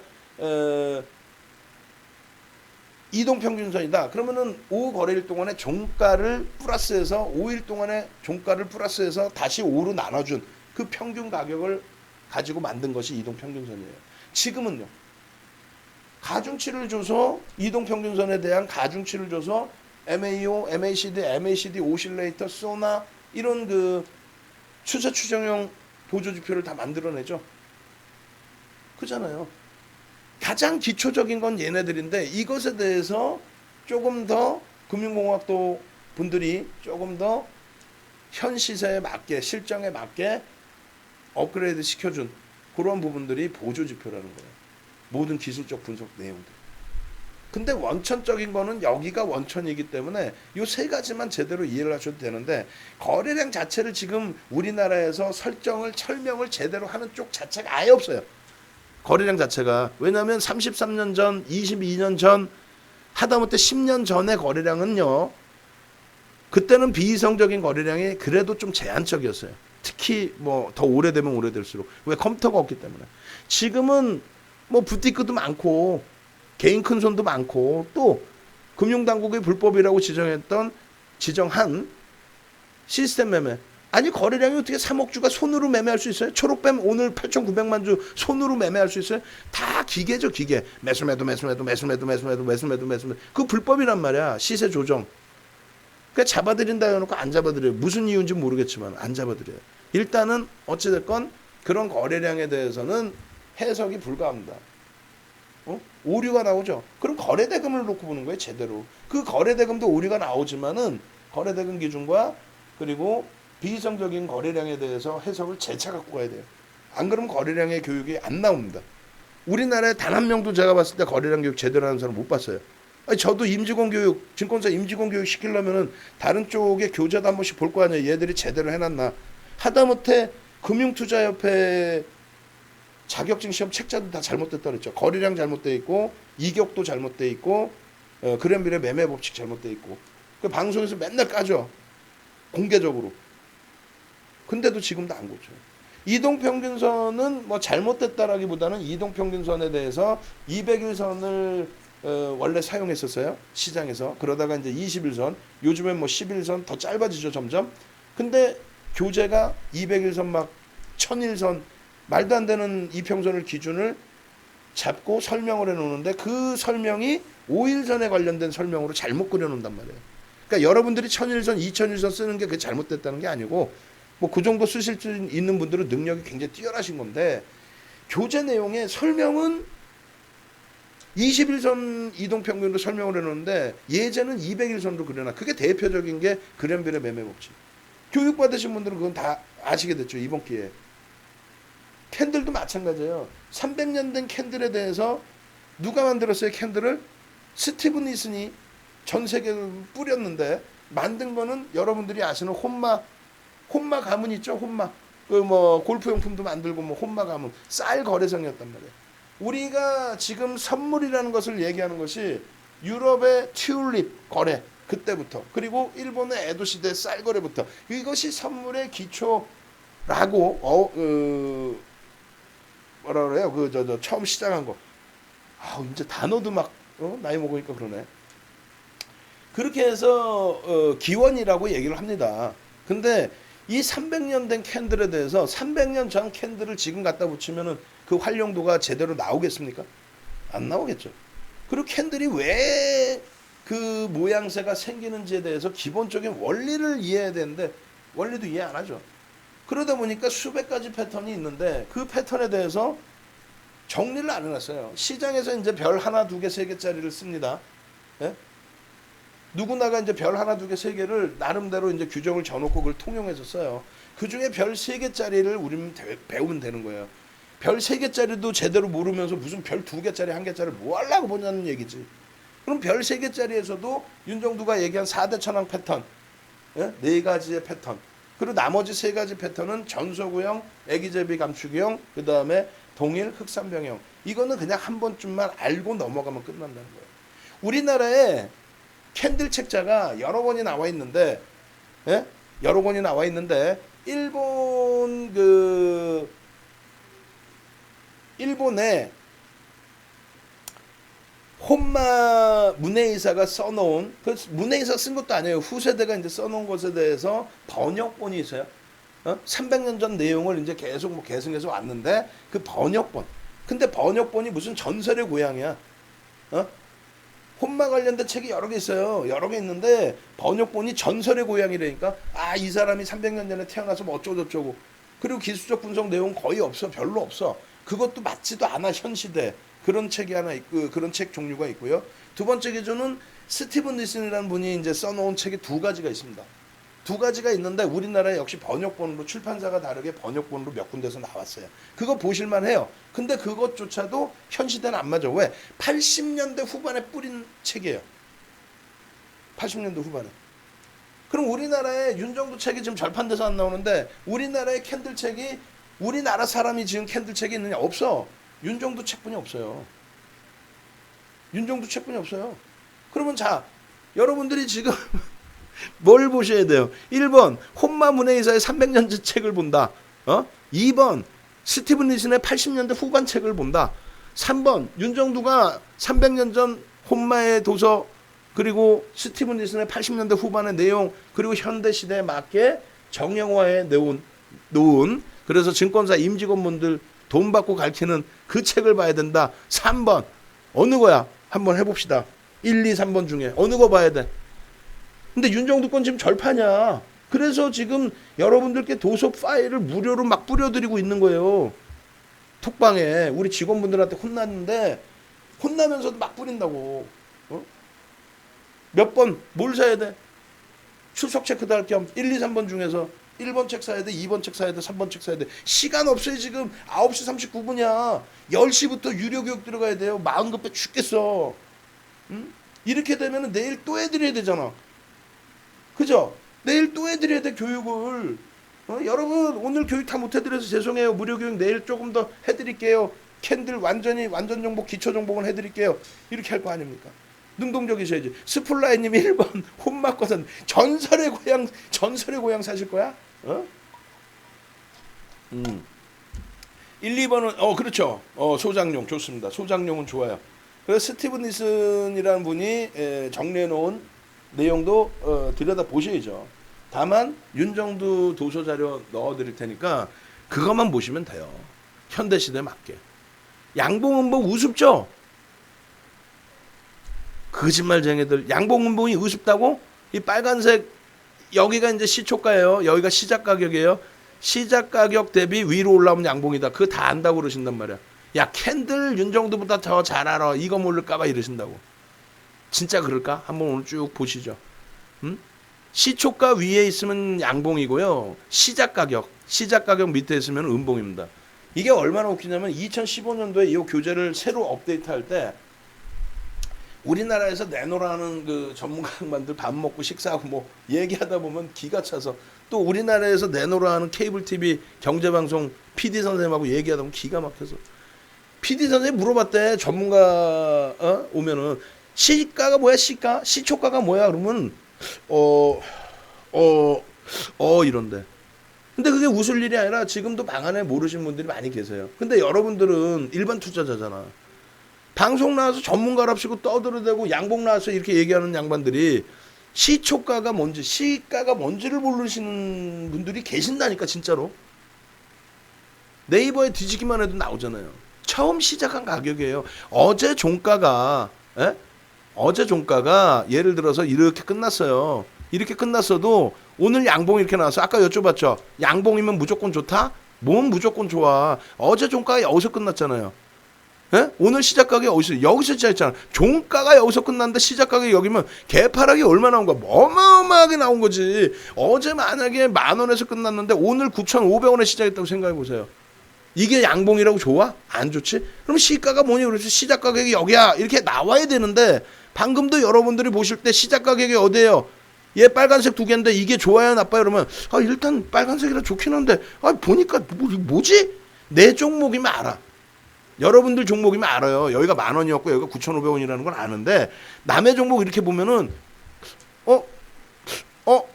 이동평균선이다. 그러면은 5거래일 동안에 종가를 플러스해서 5일 동안에 종가를 플러스해서 다시 5로 나눠준 그 평균 가격을 가지고 만든 것이 이동평균선이에요. 지금은요. 가중치를 줘서 이동평균선에 대한 가중치를 줘서 MAO, MACD, MACD 오실레이터, 소나 이런 그 추세 추정형 보조지표를 다 만들어내죠. 그잖아요. 가장 기초적인 건 얘네들인데 이것에 대해서 조금 더 금융공학도 분들이 조금 더 현 시세에 맞게 실정에 맞게 업그레이드 시켜준 그런 부분들이 보조지표라는 거예요. 모든 기술적 분석 내용들. 근데 원천적인 거는 여기가 원천이기 때문에 이 세 가지만 제대로 이해를 하셔도 되는데 거래량 자체를 지금 우리나라에서 철명을 제대로 하는 쪽 자체가 아예 없어요. 거래량 자체가. 왜냐하면 33년 전, 22년 전, 하다못해 10년 전의 거래량은요. 그때는 비이성적인 거래량이 그래도 좀 제한적이었어요. 특히 뭐 더 오래되면 오래될수록. 왜? 컴퓨터가 없기 때문에. 지금은 뭐 부티크도 많고 개인 큰손도 많고 또 금융당국이 불법이라고 지정한 시스템 매매. 아니 거래량이 어떻게 3억 주가 손으로 매매할 수 있어요? 초록뱀 오늘 8,900만 주 손으로 매매할 수 있어요? 다 기계죠, 기계. 매수매도. 그 불법이란 말이야. 시세 조정. 그러니까 잡아들인다 해놓고 안 잡아들여요. 무슨 이유인지 모르겠지만 안 잡아들여요. 일단은 어찌됐건 그런 거래량에 대해서는 해석이 불가합니다. 오류가 나오죠. 그럼 거래대금을 놓고 보는 거예요, 제대로. 그 거래대금도 오류가 나오지만은 거래대금 기준과 그리고 비이성적인 거래량에 대해서 해석을 재차 갖고 가야 돼요. 안 그러면 거래량의 교육이 안 나옵니다. 우리나라에 단 한 명도 제가 봤을 때 거래량 교육 제대로 하는 사람 못 봤어요. 아니, 저도 임직원 교육, 증권사 임직원 교육 시키려면은 다른 쪽에 교재도 한 번씩 볼 거 아니에요. 얘들이 제대로 해놨나. 하다못해 금융투자협회 자격증 시험 책자도 다 잘못됐다 그랬죠. 거래량 잘못돼 있고 이격도 잘못돼 있고 그랜빌의 매매 법칙 잘못돼 있고. 그 방송에서 맨날 까죠. 공개적으로. 근데도 지금도 안 고쳐요. 이동평균선은 뭐 잘못됐다라기보다는 이동평균선에 대해서 200일선을 원래 사용했었어요. 시장에서. 그러다가 이제 21선, 요즘엔 뭐 11선 더 짧아지죠, 점점. 근데 교재가 200일선 막 1000일선 말도 안 되는 이평선을 기준을 잡고 설명을 해놓는데 그 설명이 5일선에 관련된 설명으로 잘못 그려놓는단 말이에요. 그러니까 여러분들이 1000일선, 2000일선 쓰는 게 그게 잘못됐다는 게 아니고 뭐 그 정도 쓰실 수 있는 분들은 능력이 굉장히 뛰어나신 건데 교재 내용의 설명은 21선 이동평균으로 설명을 해놓는데 예제는 200일선으로 그려놔. 그게 대표적인 게 그랜빌의 매매 법칙. 교육받으신 분들은 그건 다 아시게 됐죠, 이번 기회에. 캔들도 마찬가지예요. 300년 된 캔들에 대해서 누가 만들었어요, 캔들을? 스티븐 니슨이 전 세계를 뿌렸는데 만든 거는 여러분들이 아시는 혼마 가문 있죠, 혼마. 그 뭐 골프용품도 만들고 뭐 혼마 가문. 쌀 거래성이었단 말이에요. 우리가 지금 선물이라는 것을 얘기하는 것이 유럽의 튤립 거래 그때부터 그리고 일본의 에도 시대 쌀 거래부터 이것이 선물의 기초라고 뭐라 그래요? 그 처음 시작한 거. 아, 이제 단어도 막 나이 먹으니까 그러네. 그렇게 해서 기원이라고 얘기를 합니다. 근데 이 300년 된 캔들에 대해서 300년 전 캔들을 지금 갖다 붙이면은 그 활용도가 제대로 나오겠습니까? 안 나오겠죠. 그리고 캔들이 왜 그 모양새가 생기는지에 대해서 기본적인 원리를 이해해야 되는데 원리도 이해 안 하죠. 그러다 보니까 수백 가지 패턴이 있는데 그 패턴에 대해서 정리를 안 해놨어요. 시장에서 이제 별 하나, 두 개, 세 개짜리를 씁니다. 예? 누구나가 이제 별 하나, 두 개, 세 개를 나름대로 이제 규정을 져놓고 그걸 통용해서 써요. 그 중에 별 세 개짜리를 우리는 배우면 되는 거예요. 별 세 개짜리도 제대로 모르면서 무슨 별 두 개짜리, 한 개짜리 뭐 하려고 보냐는 얘기지. 그럼 별 세 개짜리에서도 윤정두가 얘기한 4대 천왕 패턴, 예? 네 가지의 패턴. 그리고 나머지 세 가지 패턴은 전소구형, 애기제비 감축형, 그 다음에 동일 흑산병형. 이거는 그냥 한 번쯤만 알고 넘어가면 끝난다는 거예요. 우리나라에 캔들 책자가 여러 권이 나와 있는데, 예? 여러 권이 나와 있는데, 일본의 혼마 문해이사가 써놓은 그 문해이사 쓴 것도 아니에요. 후세대가 이제 써놓은 것에 대해서 번역본이 있어요. 300년 전 내용을 이제 계속 뭐 계승해서 왔는데 그 번역본. 근데 번역본이 무슨 전설의 고향이야. 혼마 관련된 책이 여러 개 있어요. 여러 개 있는데 번역본이 전설의 고향이라니까. 아, 이 사람이 300년 전에 태어나서 뭐 어쩌고저쩌고. 그리고 기술적 분석 내용 거의 없어. 별로 없어. 그것도 맞지도 않아. 현 시대. 그런 책이 하나 있고 그런 책 종류가 있고요. 두 번째 기준은 스티븐 니슨이라는 분이 이제 써놓은 책이 두 가지가 있습니다. 두 가지가 있는데 우리나라에 역시 번역본으로 출판사가 다르게 번역본으로 몇 군데서 나왔어요. 그거 보실만 해요. 근데 그것조차도 현 시대는 안 맞아. 왜? 80년대 후반에 뿌린 책이에요. 80년대 후반에. 그럼 우리나라에 윤정도 책이 지금 절판돼서 안 나오는데 우리나라의 캔들 책이 우리나라 사람이 지은 캔들 책이 있느냐? 없어. 윤정도 책뿐이 없어요. 윤정도 책뿐이 없어요. 그러면 자, 여러분들이 지금 뭘 보셔야 돼요? 1번 혼마 문해이사의 300년 전 책을 본다. 2번 스티븐 니슨의 80년대 후반 책을 본다. 3번 윤정두가 300년 전 혼마의 도서 그리고 스티븐 니슨의 80년대 후반의 내용 그리고 현대 시대에 맞게 정형화해 놓은 그래서 증권사 임직원분들 돈 받고 가르치는 그 책을 봐야 된다. 3번 어느 거야? 한번 해봅시다. 1, 2, 3번 중에 어느 거 봐야 돼? 근데 윤정두 건 지금 절판이야. 그래서 지금 여러분들께 도서 파일을 무료로 막 뿌려드리고 있는 거예요. 톡방에 우리 직원분들한테 혼났는데 혼나면서도 막 뿌린다고. 몇 번 뭘 사야 돼? 출석 체크도 할 겸 1, 2, 3번 중에서 1번 책 사야 돼, 2번 책 사야 돼, 3번 책 사야 돼. 시간 없어요. 지금 9시 39분이야. 10시부터 유료 교육 들어가야 돼요. 마음 급해 죽겠어. 응? 이렇게 되면 내일 또 해드려야 되잖아. 그죠? 내일 또 해드려야 돼 교육을. 여러분 오늘 교육 다 못 해드려서 죄송해요. 무료 교육 내일 조금 더 해드릴게요. 캔들 완전 정복 기초 정복은 해드릴게요. 이렇게 할 거 아닙니까? 능동적이셔야지. 스플라이님이 1번 혼마거든. 전설의 고향 사실 거야? 1, 2번은 그렇죠. 소장용 좋습니다. 소장용은 좋아요. 그래서 스티븐 니슨이라는 분이 정리해 놓은 내용도 들여다 보셔야죠. 다만 윤정두 도서 자료 넣어 드릴 테니까 그것만 보시면 돼요. 현대 시대에 맞게. 양봉은봉 우습죠? 거짓말쟁이들. 양봉은봉이 우습다고? 이 빨간색 여기가 이제 시초가예요. 여기가 시작 가격이에요. 시작 가격 대비 위로 올라오면 양봉이다. 그거 다 안다고 그러신단 말이야. 야 캔들 윤정두보다 더 잘 알아. 이거 모를까 봐 이러신다고. 진짜 그럴까? 한번 오늘 쭉 보시죠. 시초가 위에 있으면 양봉이고요. 시작 가격 밑에 있으면 음봉입니다. 이게 얼마나 웃기냐면 2015년도에 이 교재를 새로 업데이트할 때 우리나라에서 내놓으라는 그 전문가 양반들 밥 먹고 식사하고 뭐 얘기하다 보면 기가 차서 또 우리나라에서 내놓으라는 케이블 TV 경제방송 PD 선생님하고 얘기하다 보면 기가 막혀서 PD 선생님 물어봤대. 전문가 오면은 시가가 뭐야? 시초가가 뭐야? 그러면 이런데. 근데 그게 웃을 일이 아니라 지금도 방안에 모르시는 분들이 많이 계세요. 근데 여러분들은 일반 투자자잖아. 방송 나와서 전문가랍시고 떠들어대고 양봉 나와서 이렇게 얘기하는 양반들이 시초가가 뭔지 시가가 뭔지를 모르시는 분들이 계신다니까. 진짜로 네이버에 뒤지기만 해도 나오잖아요. 처음 시작한 가격이에요. 어제 종가가 예를 들어서 이렇게 끝났어요. 이렇게 끝났어도 오늘 양봉이 이렇게 나와서 아까 여쭤봤죠. 양봉이면 무조건 좋다? 뭔 무조건 좋아. 어제 종가가 여기서 끝났잖아요. 예? 오늘 시작 가격이 여기서 시작했잖아. 종가가 여기서 끝났는데 시작 가격이 여기면 개파락이 얼마 나온 거야? 어마어마하게 나온 거지. 어제 만약에 10,000원에서 끝났는데 오늘 9,500원에 시작했다고 생각해 보세요. 이게 양봉이라고 좋아? 안 좋지? 그럼 시가가 뭐니? 그래서 시작 가격이 여기야. 이렇게 나와야 되는데 방금도 여러분들이 보실 때 시작 가격이 어디예요? 얘 빨간색 두 개인데 이게 좋아요 나빠요? 그러면 일단 빨간색이라 좋긴 한데 보니까 뭐지? 내 종목이면 알아. 여러분들 종목이면 알아요. 여기가 10,000원이었고 여기가 9,500원이라는 건 아는데 남의 종목 이렇게 보면은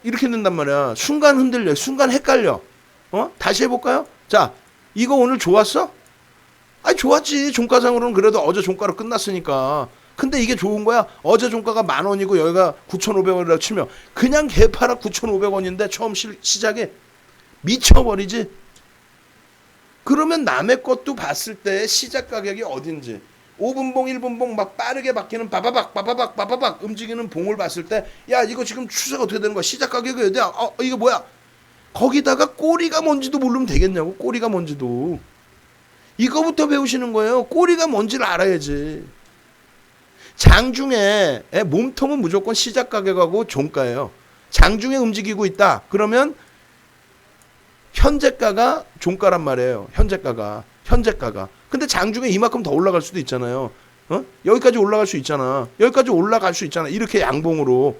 이렇게 된단 말이야. 순간 흔들려. 순간 헷갈려. 다시 해볼까요? 자, 이거 오늘 좋았어? 좋았지. 종가상으로는 그래도 어제 종가로 끝났으니까. 근데 이게 좋은 거야? 어제 종가가 10,000원이고 여기가 9,500원이라고 치면 그냥 개파락 9,500원인데 처음 시작에 미쳐버리지. 그러면 남의 것도 봤을 때 시작 가격이 어딘지 5분봉 1분봉 막 빠르게 바뀌는 바바박 움직이는 봉을 봤을 때 야 이거 지금 추세가 어떻게 되는 거야? 시작 가격이 어디야? 이거 뭐야? 거기다가 꼬리가 뭔지도 모르면 되겠냐고. 꼬리가 뭔지도. 이거부터 배우시는 거예요. 꼬리가 뭔지를 알아야지. 장중에 몸통은 무조건 시작 가격하고 종가예요. 장중에 움직이고 있다. 그러면 현재가가 종가란 말이에요. 현재가가. 근데 장중에 이만큼 더 올라갈 수도 있잖아요. 여기까지 올라갈 수 있잖아. 여기까지 올라갈 수 있잖아. 이렇게 양봉으로.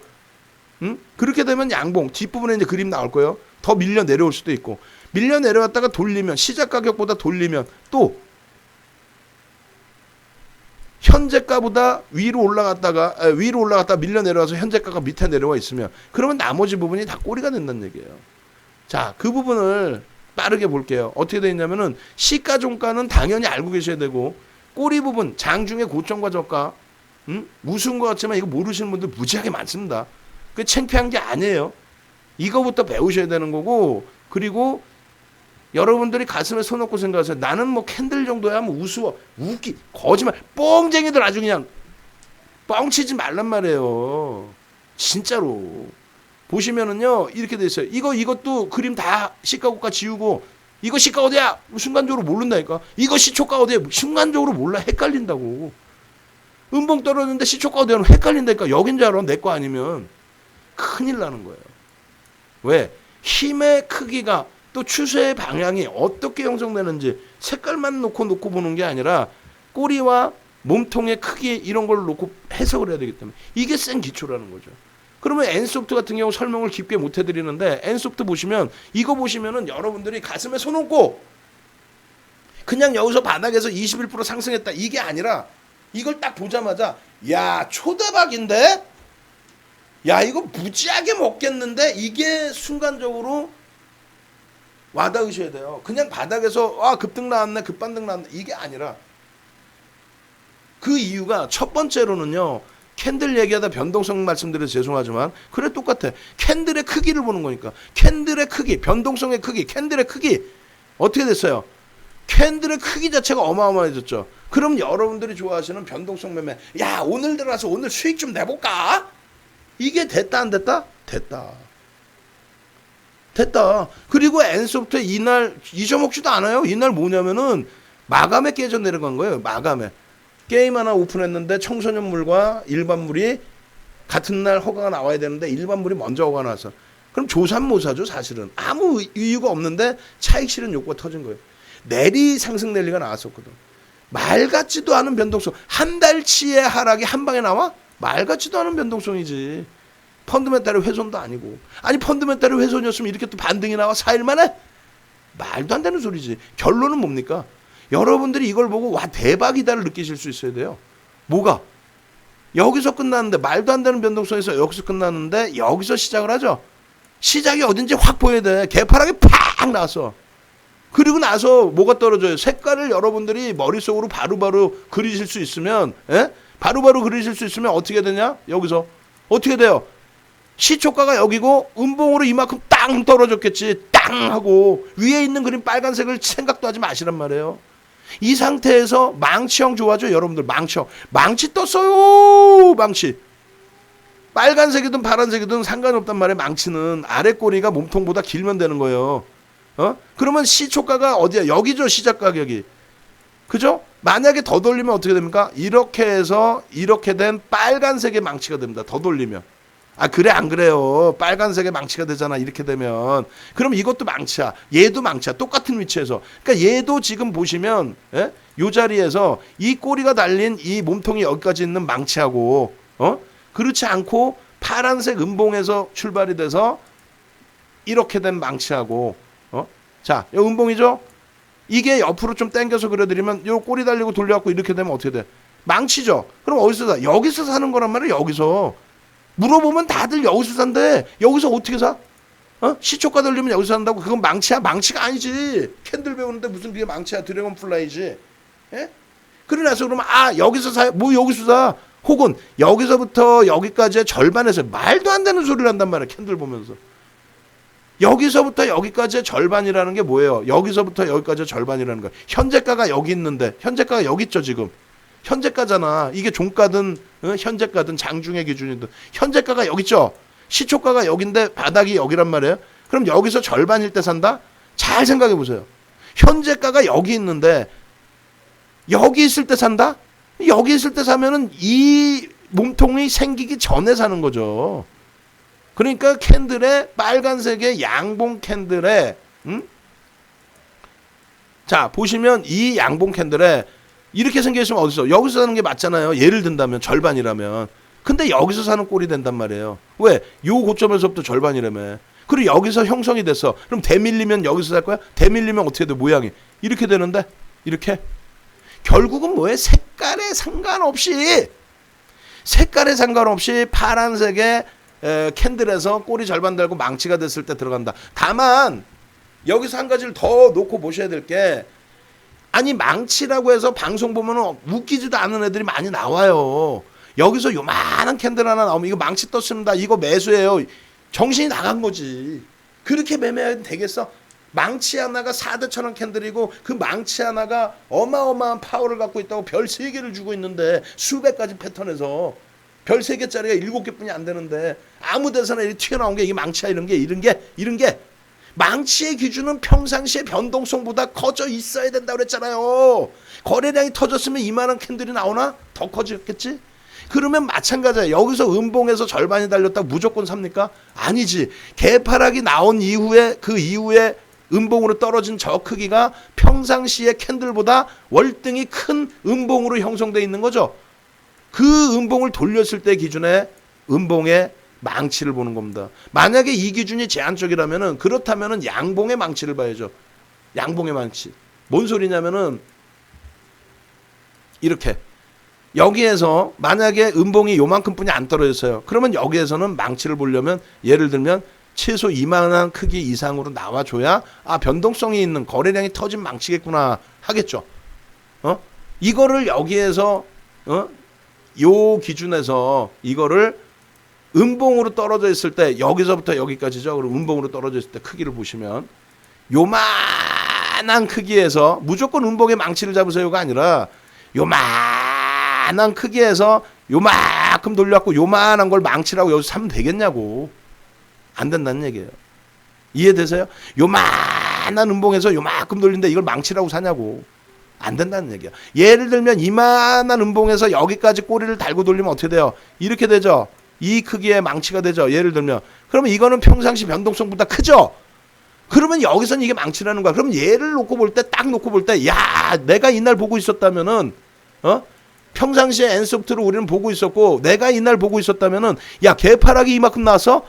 그렇게 되면 양봉. 뒷부분에 이제 그림 나올 거예요. 더 밀려 내려올 수도 있고. 밀려 내려왔다가 돌리면, 시작 가격보다 돌리면 또 현재가보다 위로 올라갔다가 밀려 내려와서 현재가가 밑에 내려와 있으면, 그러면 나머지 부분이 다 꼬리가 된다는 얘기예요. 자, 그 부분을 빠르게 볼게요. 어떻게 되어 있냐면은 시가 종가는 당연히 알고 계셔야 되고, 꼬리 부분 장중에 고점과 저가 무서운 것 같지만 이거 모르시는 분들 무지하게 많습니다. 그 창피한 게 아니에요. 이거부터 배우셔야 되는 거고, 그리고 여러분들이 가슴에 손 얹고 생각하세요. 나는 뭐 캔들 정도야 뭐 우스워, 웃기, 거짓말, 뻥쟁이들 아주 그냥 뻥치지 말란 말이에요. 진짜로. 보시면은요 이렇게 돼 있어요. 이것도 그림 다 시가 고가 지우고, 이거 시가 어디야? 순간적으로 모른다니까. 이거 시초가 어디야? 순간적으로 몰라. 헷갈린다고. 음봉 떨어졌는데 시초가 어디야? 헷갈린다니까. 여긴 줄 알아. 내 거 아니면. 큰일 나는 거예요. 왜? 힘의 크기가, 또 추세의 방향이 어떻게 형성되는지 색깔만 놓고 보는 게 아니라 꼬리와 몸통의 크기 이런 걸 놓고 해석을 해야 되기 때문에 이게 센 기초라는 거죠. 그러면 엔소프트 같은 경우 설명을 깊게 못 해드리는데, 엔소프트 보시면, 이거 보시면은 여러분들이 가슴에 손 얹고 그냥 여기서 바닥에서 21% 상승했다 이게 아니라, 이걸 딱 보자마자 야 초대박인데, 야 이거 무지하게 먹겠는데, 이게 순간적으로 와닿으셔야 돼요. 그냥 바닥에서 급등 나왔네, 급반등 나왔네 이게 아니라, 그 이유가 첫 번째로는요, 캔들 얘기하다 변동성 말씀드려서 죄송하지만 그래 똑같아. 캔들의 크기를 보는 거니까. 캔들의 크기, 변동성의 크기, 캔들의 크기 어떻게 됐어요? 캔들의 크기 자체가 어마어마해졌죠. 그럼 여러분들이 좋아하시는 변동성 매매, 야 오늘 들어가서 오늘 수익 좀 내볼까? 이게 됐다 안 됐다? 됐다. 그리고 엔소프트 이날 잊어먹지도 않아요. 이날 뭐냐면은 마감에 깨져 내려간 거예요. 마감에. 게임 하나 오픈했는데 청소년물과 일반물이 같은 날 허가가 나와야 되는데 일반물이 먼저 허가가 나와서, 그럼 조삼모사죠. 사실은 아무 이유가 없는데 차익 실현 욕구가 터진 거예요. 내리 상승 랠리가 나왔었거든. 말 같지도 않은 변동성. 한 달치의 하락이 한 방에 나와? 말 같지도 않은 변동성이지. 펀드멘탈의 훼손도 아니고. 아니 펀드멘탈의 훼손이었으면 이렇게 또 반등이 나와 4일 만에? 말도 안 되는 소리지. 결론은 뭡니까? 여러분들이 이걸 보고 와 대박이다를 느끼실 수 있어야 돼요. 뭐가? 여기서 끝났는데, 말도 안 되는 변동성에서 여기서 끝났는데 여기서 시작을 하죠. 시작이 어딘지 확 보여야 돼. 개파락이 팍 나왔어. 그리고 나서 뭐가 떨어져요? 색깔을 여러분들이 머릿속으로 바로바로 그리실 수 있으면, 바로바로 그리실 수 있으면 어떻게 되냐? 여기서 어떻게 돼요? 시초가가 여기고 음봉으로 이만큼 땅 떨어졌겠지. 땅 하고 위에 있는 그림 빨간색을 생각도 하지 마시란 말이에요. 이 상태에서 망치형 좋아하죠? 여러분들 망치형. 망치 떴어요. 망치. 빨간색이든 파란색이든 상관없단 말이에요. 망치는 아래 꼬리가 몸통보다 길면 되는 거예요. 그러면 시초가가 어디야? 여기죠. 시작 가격이. 그죠? 만약에 더 돌리면 어떻게 됩니까? 이렇게 해서 이렇게 된 빨간색의 망치가 됩니다. 더 돌리면. 아 그래 안 그래요? 빨간색의 망치가 되잖아. 이렇게 되면. 그럼 이것도 망치야. 얘도 망치야. 똑같은 위치에서. 그러니까 얘도 지금 보시면 요 자리에서 이 꼬리가 달린 이 몸통이 여기까지 있는 망치하고 그렇지 않고 파란색 음봉에서 출발이 돼서 이렇게 된 망치하고 자, 요 음봉이죠? 이게 옆으로 좀 당겨서 그려드리면 요 꼬리 달리고 돌려갖고 이렇게 되면 어떻게 돼? 망치죠? 그럼 어디서 사? 여기서 사는 거란 말이에요. 여기서. 물어보면 다들 여기서 산대. 여기서 어떻게 사? 시초가 들리면 여기서 산다고? 그건 망치야? 망치가 아니지. 캔들 배우는데 무슨 그게 망치야? 드래곤 플라이지. 예? 그러나서 그러면 여기서 사요? 뭐 여기서 사? 혹은 여기서부터 여기까지의 절반에서 말도 안 되는 소리를 한단 말이야. 캔들 보면서. 여기서부터 여기까지의 절반이라는 게 뭐예요? 여기서부터 여기까지의 절반이라는 거예요. 현재가가 여기 있는데, 현재가가 여기 있죠 지금. 현재가잖아. 이게 종가든 현재가든 장중의 기준이든 현재가가 여기 있죠. 시초가가 여긴데 바닥이 여기란 말이에요. 그럼 여기서 절반일 때 산다? 잘 생각해 보세요. 현재가가 여기 있는데 여기 있을 때 산다? 여기 있을 때 사면은 이 몸통이 생기기 전에 사는 거죠. 그러니까 캔들의 빨간색의 양봉 캔들에 자 보시면 이 양봉 캔들에 이렇게 생겨있으면 어디서 여기서 사는 게 맞잖아요. 예를 든다면 절반이라면. 근데 여기서 사는 꼴이 된단 말이에요. 왜? 요 고점에서부터 절반이라며. 그리고 여기서 형성이 됐어. 그럼 대밀리면 여기서 살 거야? 대밀리면 어떻게 돼? 모양이 이렇게 되는데 이렇게 결국은 뭐예요? 색깔에 상관없이 파란색의 캔들에서 꼬리 절반 달고 망치가 됐을 때 들어간다. 다만 여기서 한 가지를 더 놓고 보셔야 될 게 아니 망치라고 해서 방송 보면은 웃기지도 않은 애들이 많이 나와요. 여기서 요만한 캔들 하나 나오면 이거 망치 떴습니다. 이거 매수해요. 정신이 나간 거지. 그렇게 매매하면 되겠어? 망치 하나가 4대천원 캔들이고 그 망치 하나가 어마어마한 파워를 갖고 있다고 별 3개를 주고 있는데 수백 가지 패턴에서 별 3개짜리가 7개뿐이 안 되는데 아무 데서나 이렇게 튀어나온 게 이게 망치야 이런 게 망치의 기준은 평상시의 변동성보다 커져 있어야 된다고 그랬잖아요. 거래량이 터졌으면 이만한 캔들이 나오나? 더 커졌겠지? 그러면 마찬가지야. 여기서 음봉에서 절반이 달렸다 무조건 삽니까? 아니지. 개파락이 나온 이후에 그 이후에 음봉으로 떨어진 저 크기가 평상시의 캔들보다 월등히 큰 음봉으로 형성되어 있는 거죠. 그 음봉을 돌렸을 때 기준에 음봉의 망치를 보는 겁니다. 만약에 이 기준이 제한적이라면은 그렇다면은 양봉의 망치를 봐야죠. 양봉의 망치. 뭔 소리냐면은 이렇게 여기에서 만약에 음봉이 요만큼뿐이 안 떨어졌어요. 그러면 여기에서는 망치를 보려면 예를 들면 최소 이만한 크기 이상으로 나와줘야 아 변동성이 있는 거래량이 터진 망치겠구나 하겠죠. 이거를 여기에서 요 기준에서 이거를 음봉으로 떨어져 있을 때 여기서부터 여기까지죠. 그리고 음봉으로 떨어져 있을 때 크기를 보시면 요만한 크기에서 무조건 음봉의 망치를 잡으세요가 아니라 요만한 크기에서 요만큼 돌려갖고 요만한 걸 망치라고 여기서 사면 되겠냐고. 안 된다는 얘기예요. 이해되세요? 요만한 음봉에서 요만큼 돌린데 이걸 망치라고 사냐고. 안 된다는 얘기야. 예를 들면 이만한 음봉에서 여기까지 꼬리를 달고 돌리면 어떻게 돼요? 이렇게 되죠. 이 크기의 망치가 되죠. 예를 들면. 그러면 이거는 평상시 변동성보다 크죠. 그러면 여기서는 이게 망치라는 거야. 그럼 얘를 놓고 볼 때 딱 놓고 볼 때 야 내가 이날 보고 있었다면은 평상시에 엔소프트를 우리는 보고 있었고 내가 이날 보고 있었다면은 야 개파락이 이만큼 나서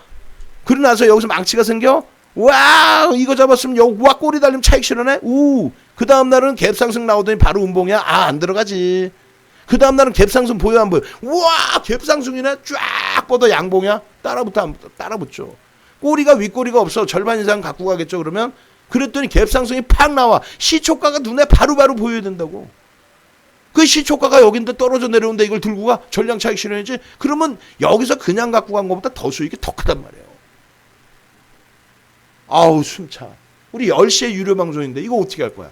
그러고 나서 여기서 망치가 생겨? 와 이거 잡았으면 여기 와 꼬리 달리면 차익 실현해? 그 다음 날은 갭상승 나오더니 바로 음봉이야? 아 안 들어가지. 그 다음 날은 갭상승 보여 안 보여? 우와 갭상승이네? 쫙 뻗어 양봉이야? 따라붙죠. 꼬리가 윗꼬리가 없어. 절반 이상 갖고 가겠죠. 그러면 그랬더니 갭상승이 팍 나와. 시초가가 눈에 바로바로 보여야 된다고. 그 시초가가 여긴데 떨어져 내려오는데 이걸 들고 가? 전량 차익 실현이지? 그러면 여기서 그냥 갖고 간 것보다 더 수익이 더 크단 말이에요. 아우 숨차. 우리 10시에 유료 방송인데 이거 어떻게 할 거야?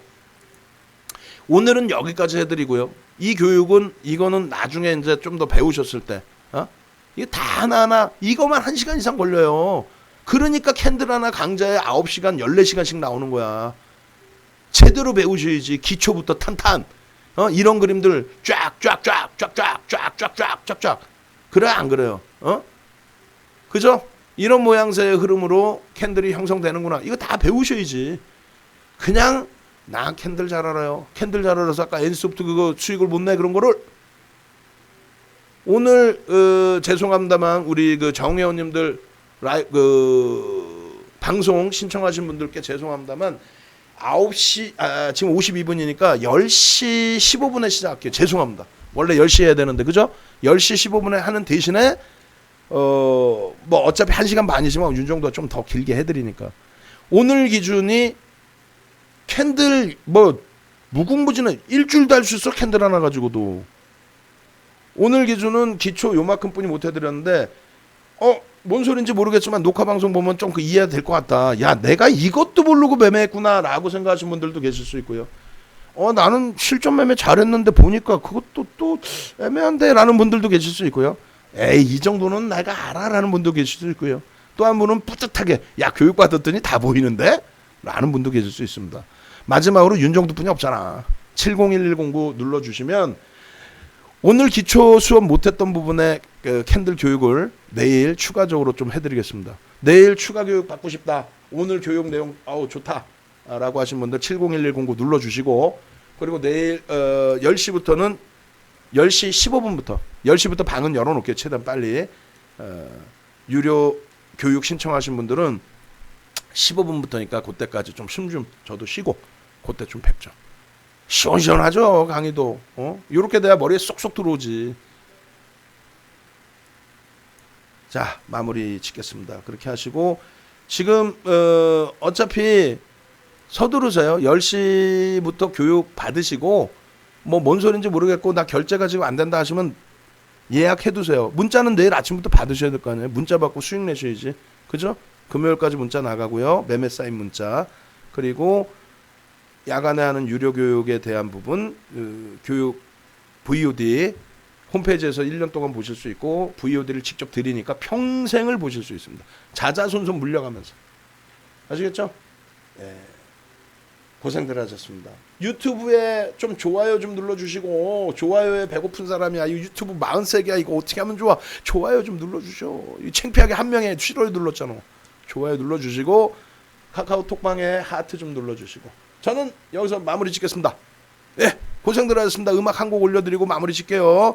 오늘은 여기까지 해드리고요. 이 교육은 이거는 나중에 이제 좀 더 배우셨을 때 이게 다 하나하나 이거만 1시간 이상 걸려요. 그러니까 캔들 하나 강좌에 9시간 14시간씩 나오는 거야. 제대로 배우셔야지. 기초부터 탄탄. 이런 그림들 쫙쫙쫙쫙쫙쫙쫙쫙쫙 그래 안 그래요? 그죠? 이런 모양새의 흐름으로 캔들이 형성되는구나. 이거 다 배우셔야지. 그냥 나 캔들 잘 알아요. 캔들 잘 알아서 아까 엔소프트 그거 수익을 못 내 그런 거를 오늘 죄송합니다만 우리 그 정회원님들 방송 신청하신 분들께 죄송합니다만 9시 지금 52분이니까 10시 15분에 시작할게요. 죄송합니다. 원래 10시에 해야 되는데 그죠? 10시 15분에 하는 대신에 뭐 어차피 1시간 반이지만 윤정도가 좀 더 길게 해드리니까 오늘 기준이 캔들 뭐 무궁무진해. 일주일도 할 수 있어 캔들 하나 가지고도. 오늘 기준은 기초 요만큼 뿐이 못 해드렸는데 뭔 소린지 모르겠지만 녹화 방송 보면 좀 이해가 될 것 같다. 야 내가 이것도 모르고 매매했구나 라고 생각하시는 분들도 계실 수 있고요. 나는 실전 매매 잘했는데 보니까 그것도 또 애매한데 라는 분들도 계실 수 있고요. 에이 이 정도는 내가 알아 라는 분도 계실 수 있고요. 또 한 분은 뿌듯하게 야 교육받았더니 다 보이는데? 라는 분도 계실 수 있습니다. 마지막으로 윤정두 분이 없잖아. 701109 눌러주시면 오늘 기초 수업 못했던 부분에 그 캔들 교육을 내일 추가적으로 좀 해드리겠습니다. 내일 추가 교육 받고 싶다. 오늘 교육 내용 아우 좋다. 라고 하신 분들 701109 눌러주시고 그리고 내일 10시부터는 10시 15분부터 10시부터 방은 열어놓을게요. 최대한 빨리 유료 교육 신청하신 분들은 15분부터니까 그때까지 좀 숨 좀 저도 쉬고 그때 좀 뵙죠. 시원시원하죠 강의도. 이렇게 돼야 머리에 쏙쏙 들어오지. 자 마무리 짓겠습니다. 그렇게 하시고 지금 어차피 서두르세요. 10시부터 교육 받으시고 뭐 뭔 소리인지 모르겠고 나 결제가 지금 안 된다 하시면 예약해두세요. 문자는 내일 아침부터 받으셔야 될 거 아니에요. 문자 받고 수익 내셔야지. 그죠? 금요일까지 문자 나가고요. 매매 사인 문자. 그리고 야간에 하는 유료 교육에 대한 부분 교육 VOD 홈페이지에서 1년 동안 보실 수 있고 VOD를 직접 드리니까 평생을 보실 수 있습니다. 자자손손 물려가면서. 아시겠죠? 예. 고생들 하셨습니다. 유튜브에 좀 좋아요 좀 눌러주시고 좋아요에 배고픈 사람이야. 이 유튜브 43개야. 이거 어떻게 하면 좋아. 좋아요 좀 눌러주셔. 창피하게 한 명에 싫어요 눌렀잖아. 좋아요 눌러주시고 카카오톡방에 하트 좀 눌러주시고 저는 여기서 마무리 짓겠습니다. 예, 고생들 하셨습니다. 음악 한 곡 올려드리고 마무리 짓게요.